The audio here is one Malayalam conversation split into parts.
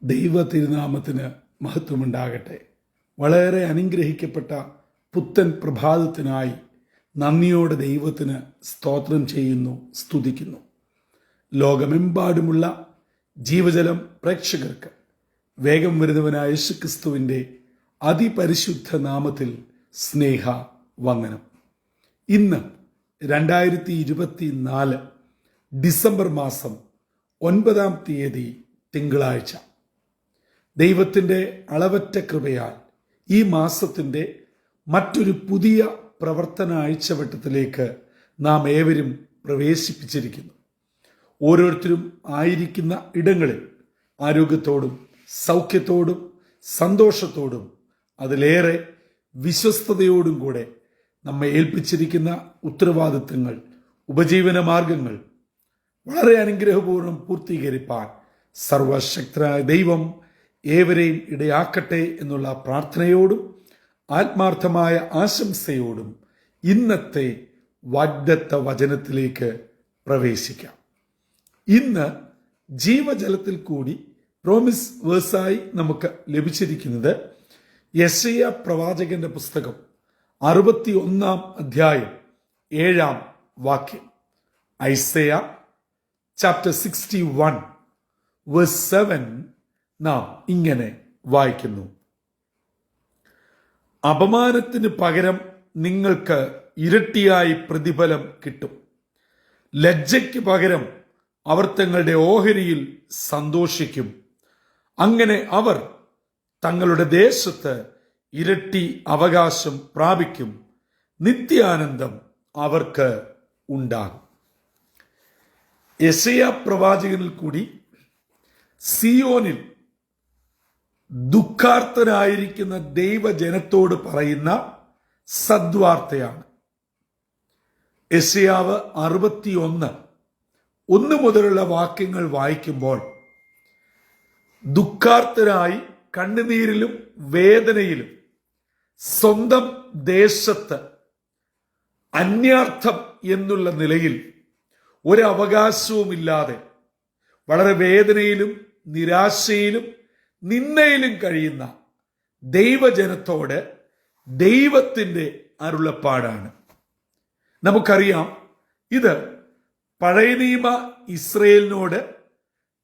ദൈവ തിരുനാമത്തിന് മഹത്വമുണ്ടാകട്ടെ. വളരെ അനുഗ്രഹിക്കപ്പെട്ട പുത്തൻ പ്രഭാതത്തിനായി നന്ദിയോടെ ദൈവത്തിന് സ്തോത്രം ചെയ്യുന്നു, സ്തുതിക്കുന്നു. ലോകമെമ്പാടുമുള്ള ജീവജലം പ്രേക്ഷകർക്ക് വേഗം വരുന്നവനായ യേശുക്രിസ്തുവിൻ്റെ അതിപരിശുദ്ധ നാമത്തിൽ സ്നേഹ വന്ദനം. ഇന്ന് 2024 ഡിസംബർ മാസം 9-ാം തീയതി തിങ്കളാഴ്ച. ദൈവത്തിൻ്റെ അളവറ്റ കൃപയാൽ ഈ മാസത്തിൻ്റെ മറ്റൊരു പുതിയ പ്രവർത്തന ആഴ്ചവട്ടത്തിലേക്ക് നാം ഏവരും പ്രവേശിപ്പിച്ചിരിക്കുന്നു. ഓരോരുത്തരും ആയിരിക്കുന്ന ഇടങ്ങളിൽ ആരോഗ്യത്തോടും സൗഖ്യത്തോടും സന്തോഷത്തോടും അതിലേറെ വിശ്വസ്തയോടും കൂടെ നമ്മെ ഏൽപ്പിച്ചിരിക്കുന്ന ഉത്തരവാദിത്തങ്ങൾ, ഉപജീവന മാർഗങ്ങൾ വളരെ അനുഗ്രഹപൂർവ്വം പൂർത്തീകരിപ്പാൻ സർവശക്തനായ ദൈവം ഏവരെയും ഇടയാക്കട്ടെ എന്നുള്ള പ്രാർത്ഥനയോടും ആത്മാർത്ഥമായ ആശംസയോടും ഇന്നത്തെ വാഗ്ദത്ത വചനത്തിലേക്ക് പ്രവേശിക്കാം. ഇന്ന് ജീവജലത്തിൽ കൂടി പ്രോമിസ് വേഴ്സായി നമുക്ക് ലഭിച്ചിരിക്കുന്നത് യെശയ്യാ പ്രവാചകന്റെ പുസ്തകം 61-ാം അധ്യായം 7-ാം വാക്യം. ഐസയ ചാപ്റ്റർ 61 വേഴ്സ് 7 നാം ഇങ്ങനെ വായിക്കുന്നു: അപമാനത്തിന് പകരം നിങ്ങൾക്ക് ഇരട്ടിയായി പ്രതിഫലം കിട്ടും. ലജ്ജയ്ക്ക് പകരം അവർ തങ്ങളുടെ ഓഹരിയിൽ സന്തോഷിക്കും. അങ്ങനെ അവർ തങ്ങളുടെ ദേശത്ത് ഇരട്ടി അവകാശം പ്രാപിക്കും. നിത്യാനന്ദം അവർക്ക് ഉണ്ടാകും. യെശയ്യാ പ്രവാചകനിൽ കൂടി സിയോനിൽ ദുഃഖാർത്തരായിരിക്കുന്ന ദൈവജനത്തോട് പറയുന്ന സദ്വാർത്തയാണ്. യെശയ്യാവ് 61 മുതലുള്ള വാക്യങ്ങൾ വായിക്കുമ്പോൾ ദുഃഖാർത്തരായി കണ്ണുനീരിലും വേദനയിലും സ്വന്തം ദേശത്ത് അന്യാർത്ഥം എന്നുള്ള നിലയിൽ ഒരവകാശവുമില്ലാതെ വളരെ വേദനയിലും നിരാശയിലും നിന്ദയിലും കഴിയുന്ന ദൈവജനത്തോട് ദൈവത്തിൻ്റെ അരുളപ്പാടാണ്. നമുക്കറിയാം, ഇത് പഴയ നിയമ ഇസ്രയേലിനോട്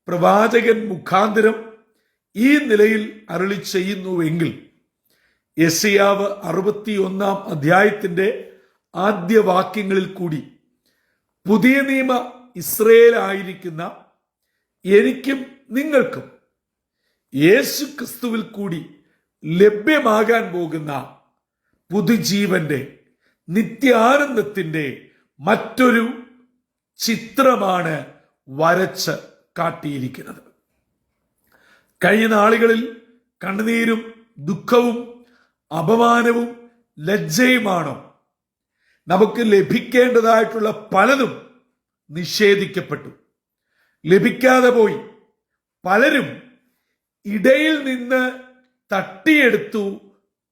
പ്രവാചകൻ മുഖാന്തരം ഈ നിലയിൽ അരുളി ചെയ്യുന്നുവെങ്കിൽ യെശയ്യാവ് 61-ാം അധ്യായത്തിന്റെ ആദ്യ വാക്യങ്ങളിൽ കൂടി പുതിയ നിയമ ഇസ്രയേലായിരിക്കുന്ന എനിക്കും നിങ്ങൾക്കും യേശു ക്രിസ്തുവിൽ കൂടി ലഭ്യമാകാൻ പോകുന്ന പുതുജീവന്റെ നിത്യാനന്ദത്തിന്റെ മറ്റൊരു ചിത്രമാണ് വരച്ച് കാട്ടിയിരിക്കുന്നത്. കഴിഞ്ഞ നാളുകളിൽ കണ്ണുനീരും ദുഃഖവും അപമാനവും ലജ്ജയുമാണോ നമുക്ക് ലഭിക്കേണ്ടതായിട്ടുള്ള പലതും നിഷേധിക്കപ്പെട്ടു, ലഭിക്കാതെ പോയി. പലരും ഇടയിൽ നിന്ന് തട്ടിയെടുത്തു,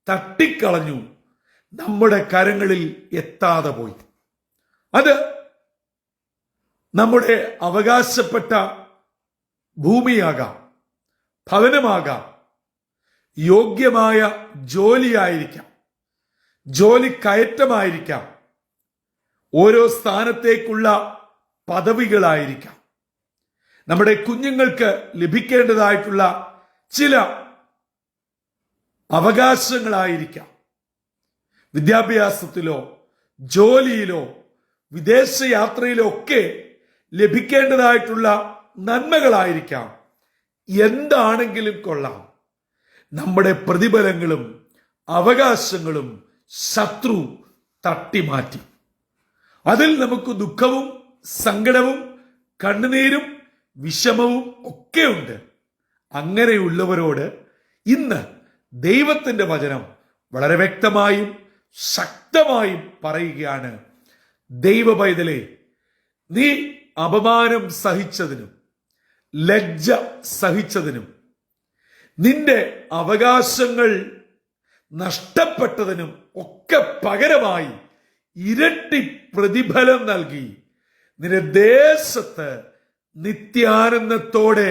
തട്ടിക്കളഞ്ഞു, നമ്മുടെ കരങ്ങളിൽ എത്താതെ പോയി. അത് നമ്മുടെ അവകാശപ്പെട്ട ഭൂമിയാകാം, ഭവനമാകാം, യോഗ്യമായ ജോലിയായിരിക്കാം, ജോലി കയറ്റമായിരിക്കാം, ഓരോ സ്ഥാനത്തേക്കുള്ള പദവികളായിരിക്കാം, നമ്മുടെ കുഞ്ഞുങ്ങൾക്ക് ലഭിക്കേണ്ടതായിട്ടുള്ള ചില അവകാശങ്ങളായിരിക്കാം, വിദ്യാഭ്യാസത്തിലോ ജോലിയിലോ വിദേശയാത്രയിലോ ഒക്കെ ലഭിക്കേണ്ടതായിട്ടുള്ള നന്മകളായിരിക്കാം. എന്താണെങ്കിലും കൊള്ളാം, നമ്മുടെ പ്രതിഫലങ്ങളും അവകാശങ്ങളും ശത്രു തട്ടിമാറ്റി. അതിൽ നമുക്ക് ദുഃഖവും സങ്കടവും കണ്ണുനീരും വിഷമവും ഒക്കെ ഉണ്ട്. അങ്ങനെയുള്ളവരോട് ഇന്ന് ദൈവത്തിന്റെ വചനം വളരെ വ്യക്തമായും ശക്തമായും പറയുകയാണ്: ദൈവ പൈതലേ, നീ അപമാനം സഹിച്ചതിനും ലജ്ജ സഹിച്ചതിനും നിന്റെ അവകാശങ്ങൾ നഷ്ടപ്പെട്ടതിനും ഒക്കെ പകരമായി ഇരട്ടി പ്രതിഫലം നൽകി നിന്റെ ദേശത്ത് നിത്യാനന്ദത്തോടെ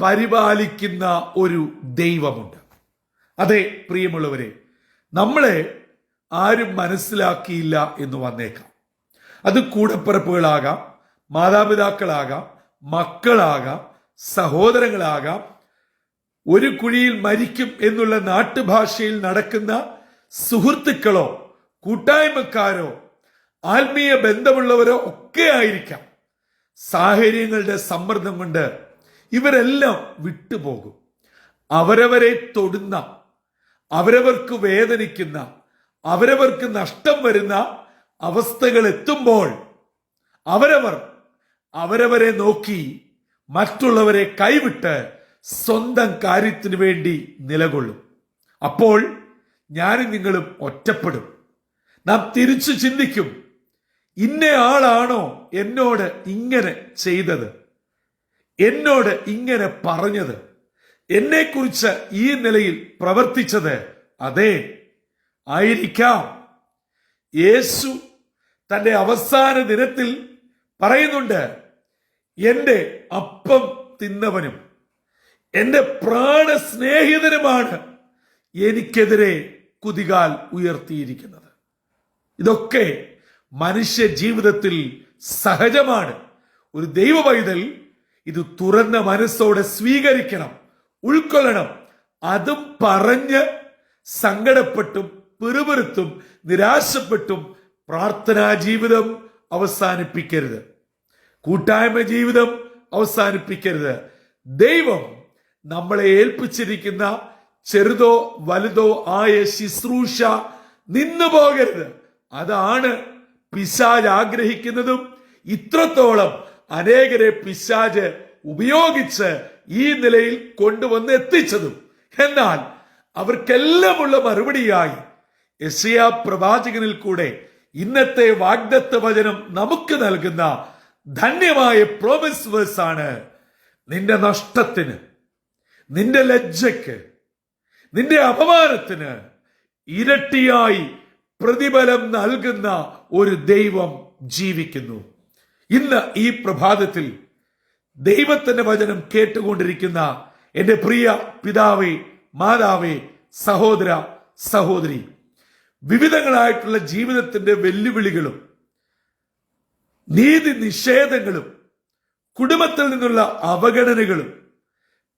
പരിപാലിക്കുന്ന ഒരു ദൈവമുണ്ട്. അതെ പ്രിയമുള്ളവരെ, നമ്മളെ ആരും മനസ്സിലാക്കിയില്ല എന്ന് വന്നേക്കാം. അത് കൂടപ്പിറപ്പുകളാകാം, മാതാപിതാക്കളാകാം, മക്കളാകാം, സഹോദരങ്ങളാകാം, ഒരു കുഴിയിൽ മരിക്കും എന്നുള്ള നാട്ടുഭാഷയിൽ നടക്കുന്ന സുഹൃത്തുക്കളോ കൂട്ടായ്മക്കാരോ ആത്മീയ ബന്ധമുള്ളവരോ ഒക്കെ ആയിരിക്കാം. സാഹചര്യങ്ങളുടെ സമ്മർദ്ദം കൊണ്ട് ഇവരെല്ലാം വിട്ടുപോകും. അവരവരെ തൊടുന്ന, അവരവർക്ക് വേദനിക്കുന്ന, അവരവർക്ക് നഷ്ടം വരുന്ന അവസ്ഥകൾ എത്തുമ്പോൾ അവരവരെ നോക്കി മറ്റുള്ളവരെ കൈവിട്ട് സ്വന്തം കാര്യത്തിന് വേണ്ടി നിലകൊള്ളും. അപ്പോൾ ഞാനും നിങ്ങളും ഒറ്റപ്പെടും. നാം തിരിച്ചു ചിന്തിക്കും, ഇന്ന ആളാണോ എന്നോട് ഇങ്ങനെ ചെയ്തത്, എന്നോട് ഇങ്ങനെ പറഞ്ഞത്, എന്നെക്കുറിച്ച് ഈ നിലയിൽ പ്രവർത്തിച്ചത്? അതെ, ആയിരിക്കാം. യേശു തന്റെ അവസാന ദിനത്തിൽ പറയുന്നുണ്ട്, എന്റെ അപ്പം തിന്നവനും എന്റെ പ്രാണസ്നേഹിതനുമാണ് എനിക്കെതിരെ കുതികാൽ ഉയർത്തിയിരിക്കുന്നത്. ഇതൊക്കെ മനുഷ്യ ജീവിതത്തിൽ സഹജമാണ്. ഒരു ദൈവ പൈതൽ ഇത് തുറന്ന മനസ്സോടെ സ്വീകരിക്കണം, ഉൾക്കൊള്ളണം. അതും പറഞ്ഞ് സങ്കടപ്പെട്ടും പിറുപിറുത്തും നിരാശപ്പെട്ടും പ്രാർത്ഥനാ ജീവിതം അവസാനിപ്പിക്കരുത്. കൂട്ടായ്മ ജീവിതം അവസാനിപ്പിക്കരുത്. ദൈവം നമ്മളെ ഏൽപ്പിച്ചിരിക്കുന്ന ചെറുതോ വലുതോ ആയ ശുശ്രൂഷ നിന്നു പോകരുത്. അതാണ് പിശാച് ആഗ്രഹിക്കുന്നതും ഇത്രത്തോളം അനേകരെ പിശാച് ഉപയോഗിച്ച് ഈ നിലയിൽ കൊണ്ടുവന്ന് എത്തിച്ചതും. എന്നാൽ അവർക്കെല്ലാമുള്ള മറുപടിയായി യെശയ്യാ പ്രവാചകനിൽ കൂടെ ഇന്നത്തെ വാഗ്ദത്ത വചനം നമുക്ക് നൽകുന്ന ധന്യമായ പ്രോമിസ് വേഴ്സ് ആണ്, നിന്റെ നഷ്ടത്തിന്, നിന്റെ ലജ്ജയ്ക്ക്, നിന്റെ അപമാനത്തിന് ഇരട്ടിയായി പ്രതിഫലം നൽകുന്ന ഒരു ദൈവം ജീവിക്കുന്നു. ഇന്ന് ഈ പ്രഭാതത്തിൽ ദൈവത്തിന്റെ വചനം കേട്ടുകൊണ്ടിരിക്കുന്ന എന്റെ പ്രിയ പിതാവേ, മാതാവേ, സഹോദര, സഹോദരി, വിവിധങ്ങളായിട്ടുള്ള ജീവിതത്തിന്റെ വെല്ലുവിളികളും നീതി നിഷേധങ്ങളും കുടുംബത്തിൽ നിന്നുള്ള അവഗണനകളും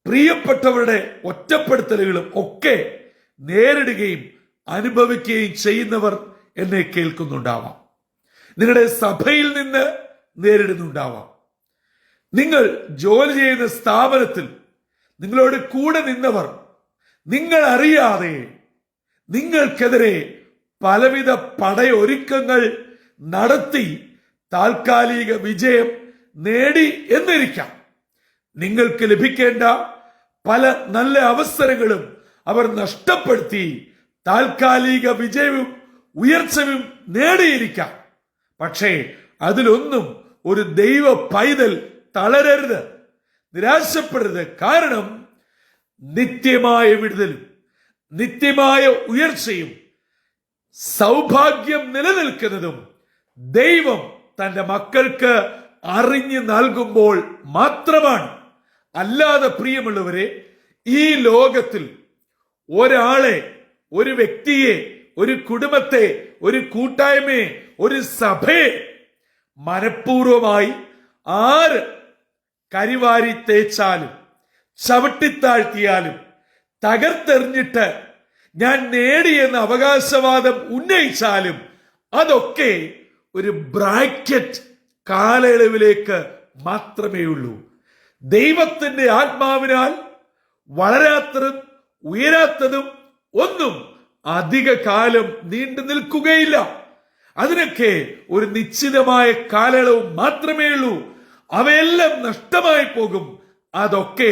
പ്രിയപ്പെട്ടവരുടെ ഒറ്റപ്പെടുത്തലുകളും ഒക്കെ നേരിടുകയും അനുഭവിക്കുകയും ചെയ്യുന്നവർ എന്നെ കേൾക്കുന്നുണ്ടാവാം. നിങ്ങളുടെ സഭയിൽ നിന്ന് നേരിടുന്നുണ്ടാവാം. നിങ്ങൾ ജോലി ചെയ്യുന്ന സ്ഥാപനത്തിൽ നിങ്ങളോട് കൂടെ നിന്നവർ നിങ്ങൾ അറിയാതെ നിങ്ങൾക്കെതിരെ പലവിധ പടയൊരുക്കങ്ങൾ നടത്തി താൽക്കാലിക വിജയം നേടി എന്നിരിക്കാം. നിങ്ങൾക്ക് ലഭിക്കേണ്ട പല നല്ല അവസരങ്ങളും അവർ നഷ്ടപ്പെടുത്തി താൽക്കാലിക വിജയവും ഉയർച്ചയും നേടിയിരിക്കാം. പക്ഷേ അതിലൊന്നും ഒരു ദൈവ പൈതൽ തളരരുത്, നിരാശപ്പെടരുത്. കാരണം നിത്യമായ വിടുതലും നിത്യമായ ഉയർച്ചയും സൗഭാഗ്യം നിലനിൽക്കുന്നതും ദൈവം തന്റെ മക്കൾക്ക് അറിഞ്ഞു നൽകുമ്പോൾ മാത്രമാണ്. അല്ലാതെ പ്രിയമുള്ളവരെ, ഈ ലോകത്തിൽ ഒരാളെ, ഒരു വ്യക്തിയെ, ഒരു കുടുംബത്തെ, ഒരു കൂട്ടായ്മയെ, ഒരു സഭയെ മനഃപൂർവമായി ആര് കരിവാരി തേച്ചാലും ചവിട്ടിത്താഴ്ത്തിയാലും തകർത്തെറിഞ്ഞിട്ട് ഞാൻ നേടിയെന്ന അവകാശവാദം ഉന്നയിച്ചാലും അതൊക്കെ ഒരു ബ്രാക്കറ്റ് കാലയളവിലേക്ക് മാത്രമേ ഉള്ളൂ. ദൈവത്തിന്റെ ആത്മാവിനാൽ വളരാത്തതും ഉയരാത്തതും ഒന്നും അധിക കാലം നീണ്ടു നിൽക്കുകയില്ല. അതിനൊക്കെ ഒരു നിശ്ചിതമായ കാലയളവ് മാത്രമേ ഉള്ളൂ. അവയെല്ലാം നഷ്ടമായി പോകും. അതൊക്കെ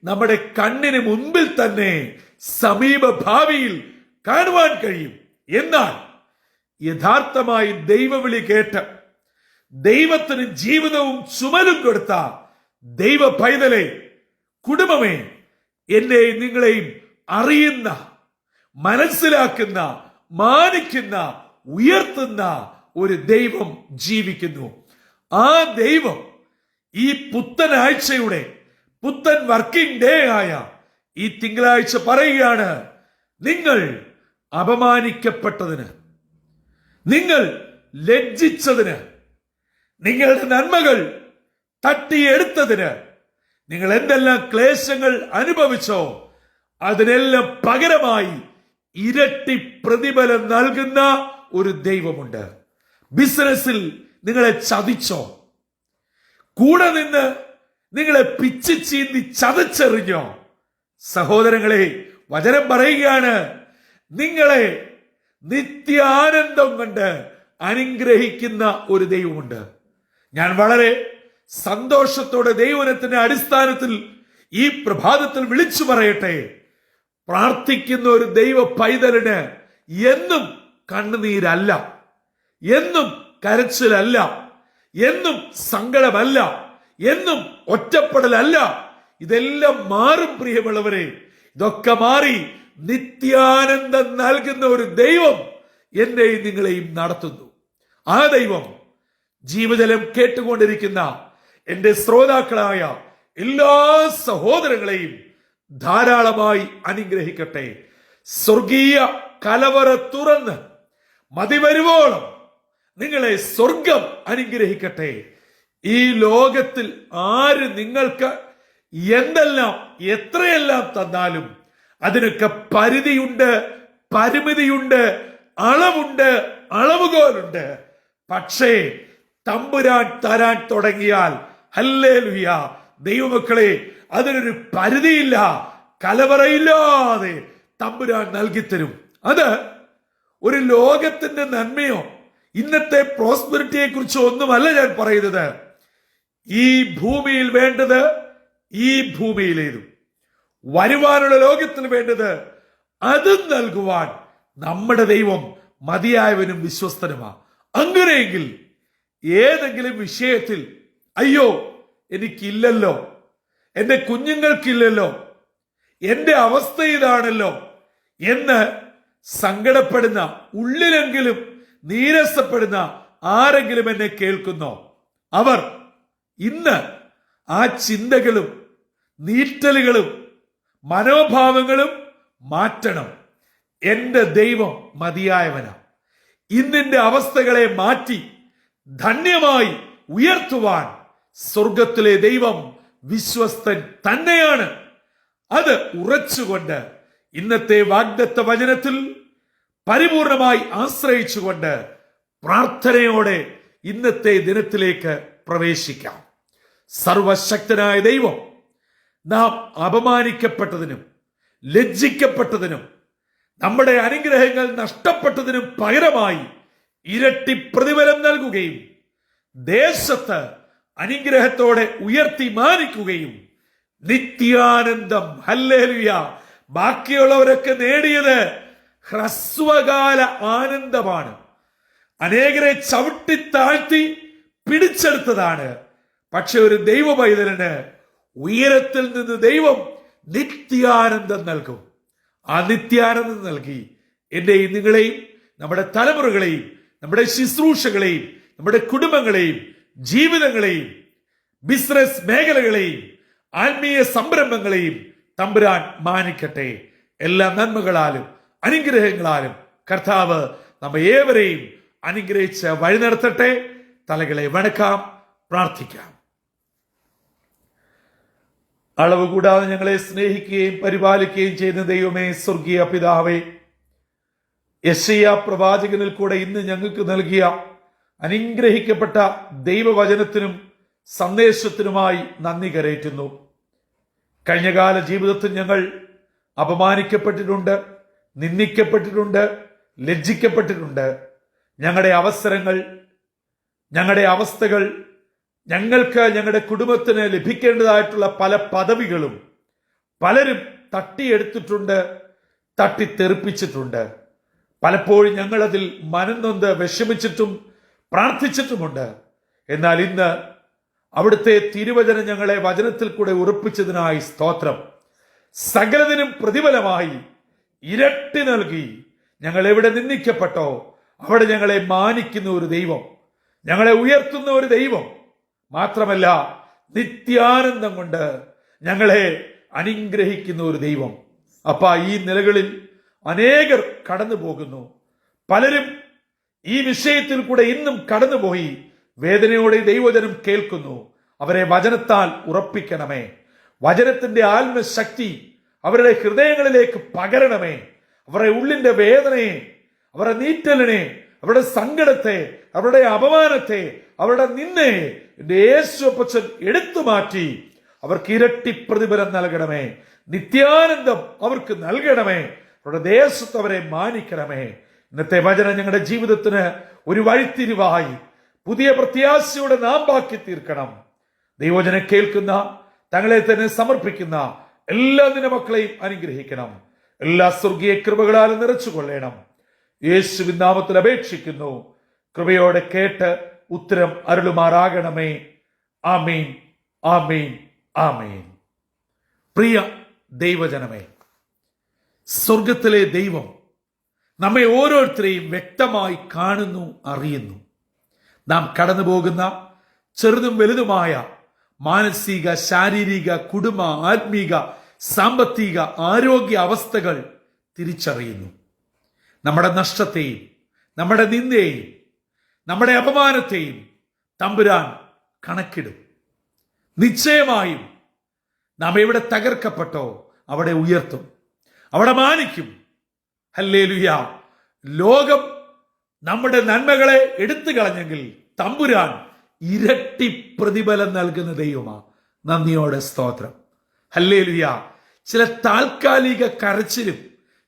നമ്മുടെ കണ്ണിന് മുൻപിൽ തന്നെ സമീപ ഭാവിയിൽ കാണുവാൻ കഴിയും. എന്നാൽ യഥാർത്ഥമായി ദൈവവിളി കേട്ട് ദൈവത്തിന് ജീവിതവും ചുമലും കൊടുത്ത ദൈവ പൈതലെ, കുടുംബമേ, എന്നെയും നിങ്ങളെയും അറിയുന്ന, മനസ്സിലാക്കുന്ന, മാനിക്കുന്ന, ഉയർത്തുന്ന ഒരു ദൈവം ജീവിക്കുന്നു. ആ ദൈവം ഈ പുത്തനാഴ്ചയുടെ പുത്തൻ വർക്കിംഗ് ഡേ ആയ ഈ തിങ്കളാഴ്ച പറയുകയാണ്, നിങ്ങൾ അപമാനിക്കപ്പെട്ടതിന്, നിങ്ങൾ ലജ്ജിച്ചതിന്, നിങ്ങളുടെ നന്മകൾ തട്ടിയെടുത്തതിന്, നിങ്ങൾ എന്തെല്ലാം ക്ലേശങ്ങൾ അനുഭവിച്ചോ അതിനെല്ലാം പകരമായി ഇരട്ടി പ്രതിഫലം നൽകുന്ന ഒരു ദൈവമുണ്ട്. ബിസിനസ്സിൽ നിങ്ങളെ ചതിച്ചോ, കൂടെ നിന്ന് നിങ്ങളെ പിച്ച് ചീന്തി ചതച്ചെറിഞ്ഞോ, സഹോദരങ്ങളെ വചനം പറയുകയാണ്, നിങ്ങളെ നിത്യാനന്ദം കൊണ്ട് അനുഗ്രഹിക്കുന്ന ഒരു ദൈവമുണ്ട്. ഞാൻ വളരെ സന്തോഷത്തോടെ ദൈവത്തിന്റെ അടിസ്ഥാനത്തിൽ ഈ പ്രഭാതത്തിൽ വിളിച്ചു പറയട്ടെ, പ്രാർത്ഥിക്കുന്ന ഒരു ദൈവ പൈതലിന് എന്നും കണ്ണുനീരല്ല, എന്നും കരച്ചിലല്ല, എന്നും സങ്കടമല്ല, എന്നും ഒറ്റപ്പെടലല്ല. ഇതെല്ലാം മാറും പ്രിയമുള്ളവരെ. ഇതൊക്കെ മാറി നിത്യാനന്ദം നൽകുന്ന ഒരു ദൈവം എന്നെയും നിങ്ങളെയും നടത്തുന്നു. ആ ദൈവം ജീവജലം കേട്ടുകൊണ്ടിരിക്കുന്ന എന്റെ ശ്രോതാക്കളായ എല്ലാ സഹോദരങ്ങളെയും ധാരാളമായി അനുഗ്രഹിക്കട്ടെ. സ്വർഗീയ കലവറ തുറന്ന് മതിവരുവോളം നിങ്ങളെ സ്വർഗം അനുഗ്രഹിക്കട്ടെ. ഈ ലോകത്തിൽ ആര് നിങ്ങൾക്ക് എന്തെല്ലാം എത്രയെല്ലാം തന്നാലും അതിനൊക്കെ പരിധിയുണ്ട്, പരിമിതിയുണ്ട്, അളവുണ്ട്, അളവുകോലുണ്ട്. പക്ഷേ തമ്പുരാൻ തരാൻ തുടങ്ങിയാൽ, ഹല്ലേലൂയ ദൈവമക്കളെ, അതിനൊരു പരിധിയില്ല. കലവറയില്ലാതെ തമ്പുരാൻ നൽകിത്തരും. അത് ഒരു ലോകത്തിന്റെ നന്മയോ ഇന്നത്തെ പ്രോസ്പെരിറ്റിയെ കുറിച്ചോ ഒന്നുമല്ല ഞാൻ പറയുന്നത്. ഈ ഭൂമിയിൽ വേണ്ടത് ഈ ഭൂമിയിലേതും, വരുവാനുള്ള ലോകത്തിൽ വേണ്ടത് അതും നൽകുവാൻ നമ്മുടെ ദൈവം മതിയായവനും വിശ്വസ്തനുമാണ്. അങ്ങനെയെങ്കിൽ ഏതെങ്കിലും വിഷയത്തിൽ അയ്യോ എനിക്കില്ലല്ലോ, എന്റെ കുഞ്ഞുങ്ങൾക്കില്ലല്ലോ, എന്റെ അവസ്ഥ ഇതാണല്ലോ എന്ന് സങ്കടപ്പെടുന്ന, ഉള്ളിലെങ്കിലും നീരസപ്പെടുന്ന ആരെങ്കിലും എന്നെ കേൾക്കുന്നോ, അവർ ഇന്ന് ആ ചിന്തകളും നീറ്റലുകളും മനോഭാവങ്ങളും മാറ്റണം. എന്റെ ദൈവം മതിയായവനാ. ഇന്നിന്റെ അവസ്ഥകളെ മാറ്റി ധന്യമായി ഉയർത്തുവാൻ സ്വർഗത്തിലെ ദൈവം വിശ്വസ്തൻ തന്നെയാണ്. അത് ഉറച്ചുകൊണ്ട് ഇന്നത്തെ വാഗ്ദത്ത വചനത്തിൽ പരിപൂർണമായി ആശ്രയിച്ചുകൊണ്ട് പ്രാർത്ഥനയോടെ ഇന്നത്തെ ദിനത്തിലേക്ക് പ്രവേശിക്കാം. സർവശക്തനായ ദൈവം നാം അപമാനിക്കപ്പെട്ടതിനും ലജ്ജിക്കപ്പെട്ടതിനും നമ്മുടെ അനുഗ്രഹങ്ങൾ നഷ്ടപ്പെട്ടതിനും പകരമായി ഇരട്ടി പ്രതിഫലം നൽകുകയും ദേശത്ത് അനുഗ്രഹത്തോടെ ഉയർത്തി മാനിക്കുകയും നിത്യാനന്ദം, ഹല്ലേലൂയ, ബാക്കിയുള്ളവരൊക്കെ നേടിയത് ഹ്രസ്വകാല ആനന്ദമാണ്. അനേകരെ ചവിട്ടി താഴ്ത്തി പിടിച്ചെടുത്തതാണ്. പക്ഷെ ഒരു ദൈവ പൈതലിന് ഉയരത്തിൽ നിന്ന് ദൈവം നിത്യാനന്ദം നൽകും. ആ നിത്യാനന്ദം നൽകി എന്റെയും നിങ്ങളെയും, നമ്മുടെ തലമുറകളെയും, നമ്മുടെ ശുശ്രൂഷകളെയും, നമ്മുടെ കുടുംബങ്ങളെയും, ജീവിതങ്ങളെയും, ബിസിനസ് മേഖലകളെയും, ആത്മീയ സംരംഭങ്ങളെയും തമ്പുരാൻ മാനിക്കട്ടെ. എല്ലാ നന്മകളാലും അനുഗ്രഹങ്ങളാലും കർത്താവ് നമ്മെ ഏവരെയും അനുഗ്രഹിച്ച് വഴി നടത്തട്ടെ. തലകളെ വണക്കാം, പ്രാർത്ഥിക്കാം. അളവ് കൂടാതെ ഞങ്ങളെ സ്നേഹിക്കുകയും പരിപാലിക്കുകയും ചെയ്യുന്ന ദൈവമേ, സ്വർഗീയ പിതാവേ, യെശയ്യാ പ്രവാചകനിൽ കൂടെ ഇന്ന് ഞങ്ങൾക്ക് നൽകിയ അനുഗ്രഹിക്കപ്പെട്ട ദൈവവചനത്തിനും സന്ദേശത്തിനുമായി നന്ദി കരേറ്റുന്നു. കഴിഞ്ഞകാല ജീവിതത്തിൽ ഞങ്ങൾ അപമാനിക്കപ്പെട്ടിട്ടുണ്ട്, നിന്ദിക്കപ്പെട്ടിട്ടുണ്ട്, ലജ്ജിക്കപ്പെട്ടിട്ടുണ്ട്. ഞങ്ങളുടെ അവസരങ്ങൾ, ഞങ്ങളുടെ അവസ്ഥകൾ, ഞങ്ങൾക്ക് ഞങ്ങളുടെ കുടുംബത്തിന് ലഭിക്കേണ്ടതായിട്ടുള്ള പല പദവികളും പലരും തട്ടിയെടുത്തിട്ടുണ്ട്, തട്ടിത്തെറിപ്പിച്ചിട്ടുണ്ട്. പലപ്പോഴും ഞങ്ങളതിൽ മനംനൊന്ത് വിഷമിച്ചിട്ടും പ്രാർത്ഥിച്ചിട്ടുമുണ്ട്. എന്നാൽ ഇന്ന് അവിടുത്തെ തിരുവചനം ഞങ്ങളെ വചനത്തിൽ കൂടെ ഉറപ്പിച്ചതിനായി സ്തോത്രം. സകലതിനും പ്രതിഫലമായി ഇരട്ടി നൽകി ഞങ്ങൾ എവിടെ നിന്ദിക്കപ്പെട്ടോ അവിടെ ഞങ്ങളെ മാനിക്കുന്ന ഒരു ദൈവം, ഞങ്ങളെ ഉയർത്തുന്ന ഒരു ദൈവം, മാത്രമല്ല നിത്യാനന്ദം കൊണ്ട് ഞങ്ങളെ അനുഗ്രഹിക്കുന്ന ഒരു ദൈവം. അപ്പാ, ഈ നിലകളിൽ അനേകർ കടന്നു പോകുന്നു. പലരും ഈ വിഷയത്തിൽ കൂടെ ഇന്നും കടന്നുപോയി വേദനയോടെ ദൈവവചനം കേൾക്കുന്നു. അവരെ വചനത്താൽ ഉറപ്പിക്കണമേ. വചനത്തിന്റെ ആത്മശക്തി അവരുടെ ഹൃദയങ്ങളിലേക്ക് പകരണമേ. അവരുടെ ഉള്ളിന്റെ വേദനയെ, അവരുടെ നീറ്റലിനെ, അവരുടെ സങ്കടത്തെ, അവരുടെ അപമാനത്തെ, അവരുടെ നിന്നയെ എന്റെ യേശു അപ്പച്ചൻ എടുത്തു മാറ്റി അവർക്ക് ഇരട്ടി പ്രതിഫലം നൽകണമേ. നിത്യാനന്ദം അവർക്ക് നൽകണമേ. അവരുടെ ദേശത്ത് അവരെ മാനിക്കണമേ. ഇന്നത്തെ വചനം ഞങ്ങളുടെ ജീവിതത്തിന് ഒരു വഴിത്തിരിവായി പുതിയ പ്രത്യാശയുടെ നാമ്പാക്കി തീർക്കണം. ദൈവവചനം കേൾക്കുന്ന, തങ്ങളെ തന്നെ സമർപ്പിക്കുന്ന എല്ലാ നിന്റെ മക്കളെയും അനുഗ്രഹിക്കണം. എല്ലാ സ്വർഗീയ കൃപകളാലും നിറച്ചുകൊള്ളണം. യേശുവിൻ നാമത്തിൽ അപേക്ഷിക്കുന്നു. കൃപയോടെ കേട്ട് ഉത്തരം അരുളുമാറാകണമേ. ആമീൻ, ആമീൻ, ആമീൻ. പ്രിയ ദൈവജനമേ, സ്വർഗത്തിലെ ദൈവം നമ്മെ ഓരോരുത്തരെയും വ്യക്തമായി കാണുന്നു, അറിയുന്നു. നാം കടന്നു പോകുന്ന ചെറുതും വലുതുമായ മാനസിക, ശാരീരിക, കുടുംബ, ആത്മീക, സാമ്പത്തിക, ആരോഗ്യ അവസ്ഥകൾ തിരിച്ചറിയുന്നു. നമ്മുടെ നഷ്ടത്തെയും നമ്മുടെ നിന്ദയെയും നമ്മുടെ അപമാനത്തെയും തമ്പുരാൻ കണക്കിടും. നിശ്ചയമായും നാം എവിടെ തകർക്കപ്പെട്ടോ അവിടെ ഉയർത്തും, അവിടെ മാനിക്കും. ഹല്ലേലൂയ. ലോകം നമ്മുടെ നന്മകളെ എടുത്തു കളഞ്ഞെങ്കിൽ തമ്പുരാൻ ഇരട്ടി പ്രതിഫലം നൽകുന്ന ദൈവമാ. നന്ദിയോടെ സ്തോത്രം. ഹല്ലേലൂയ. ചില താൽക്കാലിക കരച്ചിലും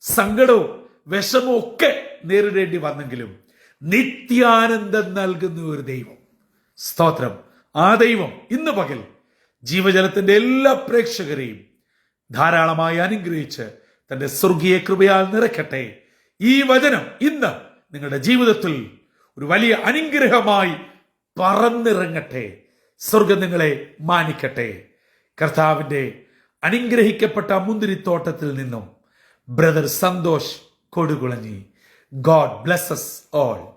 സങ്കടവും വിഷമവും ഒക്കെ നേരിടേണ്ടി വന്നെങ്കിലും നിത്യാനന്ദം നൽകുന്ന ഒരു ദൈവം. സ്തോത്രം. ആ ദൈവം ഇന്ന് പകൽ ജീവജലത്തിന്റെ എല്ലാ പ്രേക്ഷകരെയും ധാരാളമായി അനുഗ്രഹിച്ച് തന്റെ സ്വർഗീയ കൃപയാൽ നിറയ്ക്കട്ടെ. ഈ വചനം ഇന്ന് നിങ്ങളുടെ ജീവിതത്തിൽ ഒരു വലിയ അനുഗ്രഹമായി പറന്നിറങ്ങട്ടെ. സ്വർഗം നിങ്ങളെ മാനിക്കട്ടെ. കർത്താവിന്റെ അനുഗ്രഹിക്കപ്പെട്ട മുന്തിരിത്തോട്ടത്തിൽ നിന്നും brother Santhosh Kodukulanji. God bless us all.